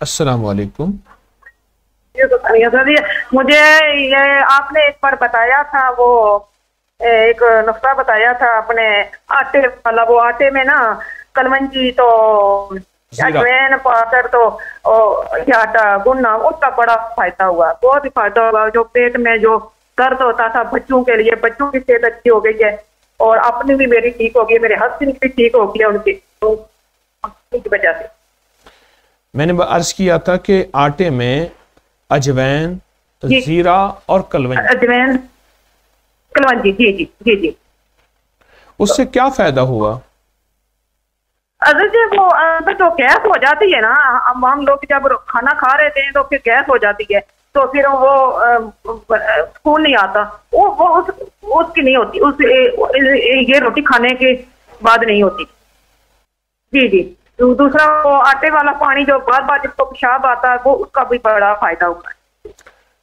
अस्सलाम वालेकुम। मुझे ये आपने एक बार बताया था, वो एक नुस्खा बताया था अपने आटे वाला, वो आटे में ना कलवंजी तो अजवैन पाकर तो ये आटा गुनना, उसका बड़ा फायदा हुआ, बहुत ही फायदा हुआ। जो पेट में जो दर्द होता था बच्चों के लिए, बच्चों की सेहत अच्छी हो गई है और अपनी भी मेरी ठीक हो गई, मेरे हस्बैंड की ठीक हो गई उनकी वजह से। मैंने अर्ज किया था कि आटे में अजवैन, जीरा और कलवंजी, अजवैन कलवंजी, जी जी जी जी, उससे क्या फायदा हुआ? अगर जी वो तो गैस हो जाती है ना, हम लोग जब खाना खा रहे थे तो फिर गैस हो जाती है, तो फिर वो सुकून नहीं आता, वो उसकी नहीं होती, ये रोटी खाने के बाद नहीं होती। जी जी। तो दूसरा वो आटे वाला पानी जो बार बार जिसको पेशाब आता है, वो उसका भी बड़ा फायदा होता है।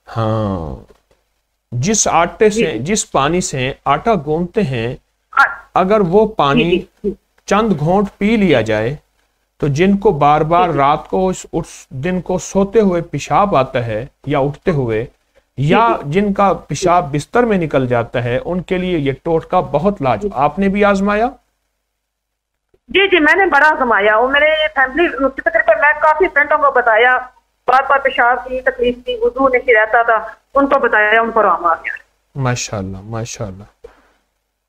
हाँ, जिस आटे से, जिस पानी से आटा गूंथते हैं, अगर वो पानी चंद घोंट पी लिया जाए तो जिनको बार बार रात को उस दिन को सोते हुए पेशाब आता है या उठते हुए, या जिनका पेशाब बिस्तर में निकल जाता है, उनके लिए ये टोटका बहुत लाजवाब। आपने भी आजमाया? जी जी, मैंने बड़ा आजमाया। वो मेरे फैमिली मैं काफी फ्रेंडों को बताया, बार बार पेशाब की तकलीफ थी, वुजू नहीं रहता था, उनको बताया, उनको आराम आ गया। माशाल्लाह माशाल्लाह।